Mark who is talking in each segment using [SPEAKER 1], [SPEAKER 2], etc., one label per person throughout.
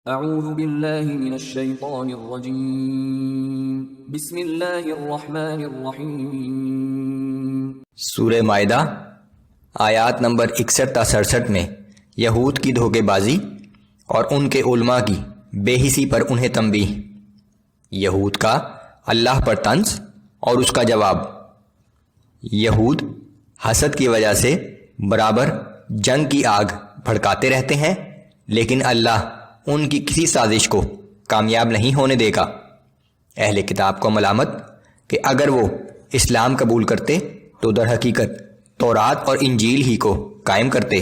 [SPEAKER 1] اعوذ باللہ من الشیطان الرجیم بسم اللہ الرحمن الرحیم۔
[SPEAKER 2] سورہ مائدہ آیات نمبر 61 تا 67 میں یہود کی دھوکے بازی اور ان کے علماء کی بے حسی پر انہیں تنبیہ۔ یہود کا اللہ پر طنز اور اس کا جواب۔ یہود حسد کی وجہ سے برابر جنگ کی آگ بھڑکاتے رہتے ہیں، لیکن اللہ ان کی کسی سازش کو کامیاب نہیں ہونے دے گا۔ اہل کتاب کو ملامت کہ اگر وہ اسلام قبول کرتے تو در حقیقت تورات اور انجیل ہی کو قائم کرتے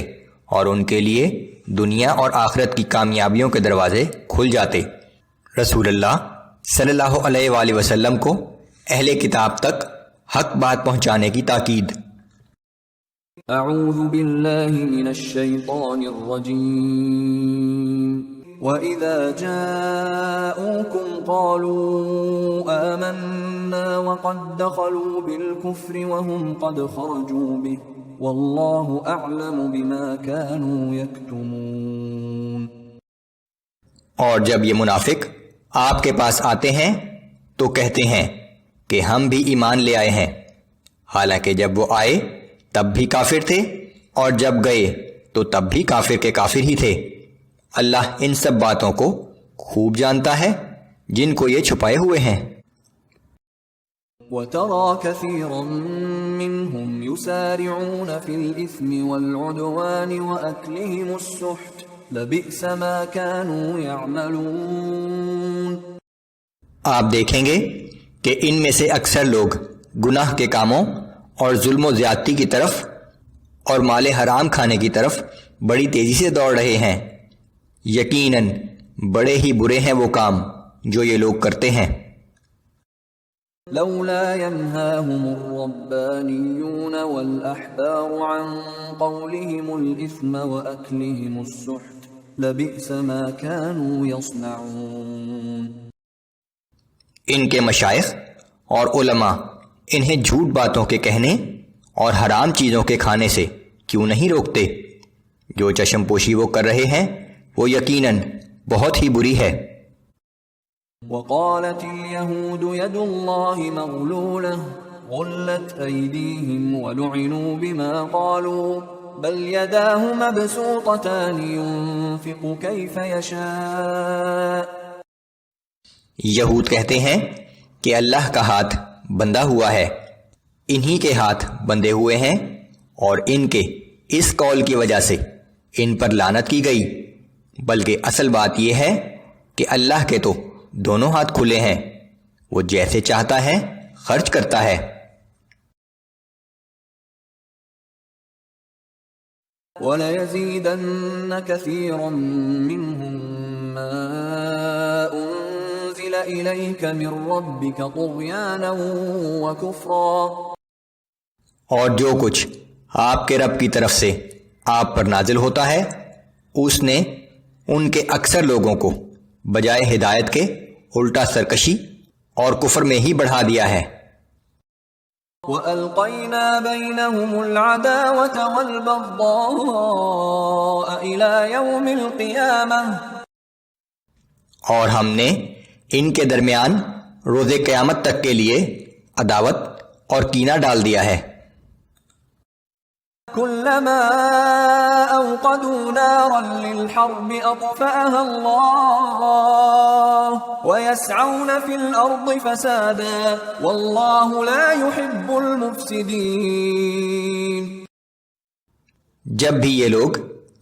[SPEAKER 2] اور ان کے لیے دنیا اور آخرت کی کامیابیوں کے دروازے کھل جاتے۔ رسول اللہ صلی اللہ علیہ وآلہ وسلم کو اہل کتاب تک حق بات پہنچانے کی تاکید۔
[SPEAKER 1] اعوذ باللہ من الشیطان الرجیم۔ وَإِذَا جَاءُوكُمْ قَالُوا آمَنَّا وَقَدْ دَخَلُوا بِالْكُفْرِ وَهُمْ قَدْ خَرَجُوا بِهِ وَاللَّهُ أَعْلَمُ بِمَا كَانُوا يَكْتُمُونَ۔
[SPEAKER 2] اور جب یہ منافق آپ کے پاس آتے ہیں تو کہتے ہیں کہ ہم بھی ایمان لے آئے ہیں، حالانکہ جب وہ آئے تب بھی کافر تھے اور جب گئے تو تب بھی کافر کے کافر ہی تھے۔ اللہ ان سب باتوں کو خوب جانتا ہے جن کو یہ چھپائے ہوئے ہیں۔
[SPEAKER 1] وَتَرَى كَثِيرًا مِّنْهُمْ يُسَارِعُونَ فِي الْإِثْمِ وَالْعُدْوَانِ وَأَكْلِهِمُ السُّحْتَ لَبِئْسَ مَا كَانُوا يَعْمَلُونَ۔
[SPEAKER 2] آپ دیکھیں گے کہ ان میں سے اکثر لوگ گناہ کے کاموں اور ظلم و زیادتی کی طرف اور مال حرام کھانے کی طرف بڑی تیزی سے دوڑ رہے ہیں۔ یقیناً بڑے ہی برے ہیں وہ کام جو یہ لوگ کرتے ہیں۔
[SPEAKER 1] لولا ينهاهم الربانيون والأحبار عن قولهم الإثم وأكلهم السحت لبئس ما كانوا يصنعون۔
[SPEAKER 2] ان کے مشائخ اور علماء انہیں جھوٹ باتوں کے کہنے اور حرام چیزوں کے کھانے سے کیوں نہیں روکتے؟ جو چشم پوشی وہ کر رہے ہیں وہ یقیناً بہت ہی بری ہے۔
[SPEAKER 1] وقالت اليهود يد الله مغلولة غلت أيديهم ولعنوا بما قالوا بل يداه مبسوطتان ينفق كيف يشاء۔
[SPEAKER 2] یہود کہتے ہیں کہ اللہ کا ہاتھ بندھا ہوا ہے، انہی کے ہاتھ بندھے ہوئے ہیں، اور ان کے اس قول کی وجہ سے ان پر لعنت کی گئی، بلکہ اصل بات یہ ہے کہ اللہ کے تو دونوں ہاتھ کھلے ہیں، وہ جیسے چاہتا ہے خرچ کرتا ہے۔
[SPEAKER 1] وَلَيَزِيدَنَّ كَثِيرًا مِّنْهُم مَّا أُنزِلَ إِلَيْكَ مِن رَّبِّكَ طُغْيَانًا وَكُفْرًا۔
[SPEAKER 2] اور جو کچھ آپ کے رب کی طرف سے آپ پر نازل ہوتا ہے اس نے ان کے اکثر لوگوں کو بجائے ہدایت کے الٹا سرکشی اور کفر میں ہی بڑھا دیا ہے۔
[SPEAKER 1] وَأَلْقَيْنَا بَيْنَهُمُ الْعَدَاوَةَ وَالْبَغْضَاءَ إِلَى يَوْمِ الْقِيَامَةِ۔
[SPEAKER 2] اور ہم نے ان کے درمیان روز قیامت تک کے لیے عداوت اور کینہ ڈال دیا ہے۔
[SPEAKER 1] كلما أوقدوا نارا للحرب أطفأها الله ويسعون في الأرض فسادا والله لا يحب المفسدين۔
[SPEAKER 2] جب بھی یہ لوگ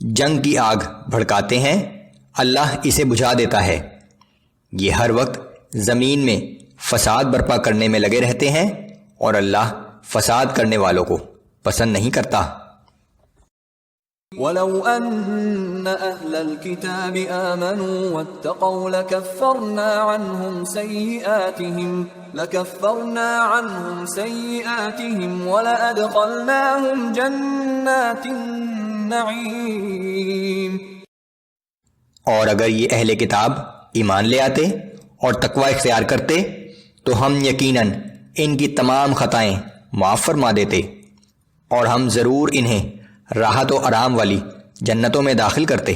[SPEAKER 2] جنگ کی آگ بھڑکاتے ہیں اللہ اسے بجھا دیتا ہے، یہ ہر وقت زمین میں فساد برپا کرنے میں لگے رہتے ہیں اور اللہ فساد کرنے والوں کو پسند نہیں کرتا۔
[SPEAKER 1] وَلَوْ أَنَّ أَهْلَ الْكِتَابِ آمَنُوا وَاتَّقَوْا لَكَفَّرْنَا عَنْهُمْ سَيِّئَاتِهِمْ وَلَأَدْخَلْنَاهُمْ جَنَّاتِ النَّعِيمِ۔
[SPEAKER 2] اور اگر یہ اہل کتاب ایمان لے آتے اور تقوی اختیار کرتے تو ہم یقیناً ان کی تمام خطائیں معاف فرما دیتے، اور ہم ضرور انہیں راحت و آرام والی جنتوں میں داخل کرتے۔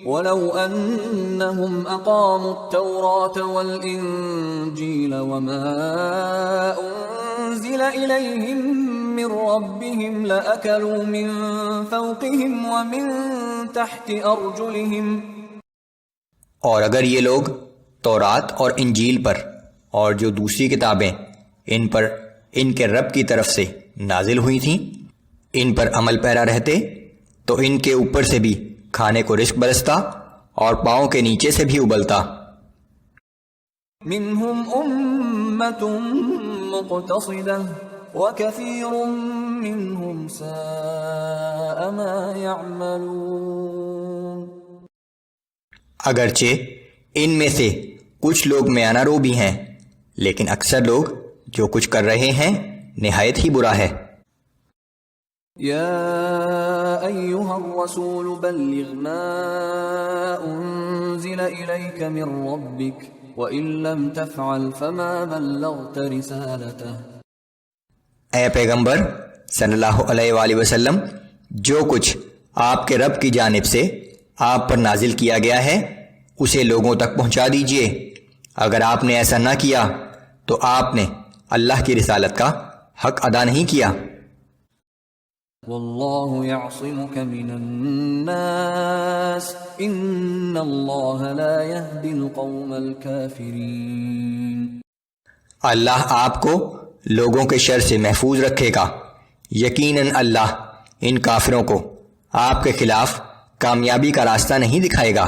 [SPEAKER 1] ولو أنهم أقاموا التوراة والإنجيل وما أنزل إليهم من ربهم لأكلوا من فوقهم ومن تحت أرجلهم.
[SPEAKER 2] اور اگر یہ لوگ تورات اور انجیل پر اور جو دوسری کتابیں ان پر ان کے رب کی طرف سے نازل ہوئی تھیں ان پر عمل پیرا رہتے تو ان کے اوپر سے بھی کھانے کو رزق برستا اور پاؤں کے نیچے سے بھی ابلتا.
[SPEAKER 1] منهم أمة مقتصدة وكثير منهم ساء ما يعملون.
[SPEAKER 2] اگرچہ ان میں سے کچھ لوگ میانہ رو بھی ہیں لیکن اکثر لوگ جو کچھ کر رہے ہیں نہایت ہی برا ہے.
[SPEAKER 1] يا أيها الرسول بلغ ما أنزل إليك من ربك وإن لم تفعل فما بلغت رسالته.
[SPEAKER 2] اے پیغمبر صلی اللہ علیہ وآلہ وسلم جو کچھ آپ کے رب کی جانب سے آپ پر نازل کیا گیا ہے اسے لوگوں تک پہنچا دیجئے. اگر آپ نے ایسا نہ کیا تو آپ نے اللہ کی رسالت کا حق ادا نہیں کیا.
[SPEAKER 1] واللہ یعصمک من الناس ان اللہ لا یہدی القوم الکافرین.
[SPEAKER 2] اللہ آپ کو لوگوں کے شر سے محفوظ رکھے گا. یقیناً اللہ ان کافروں کو آپ کے خلاف کامیابی کا راستہ نہیں دکھائے گا.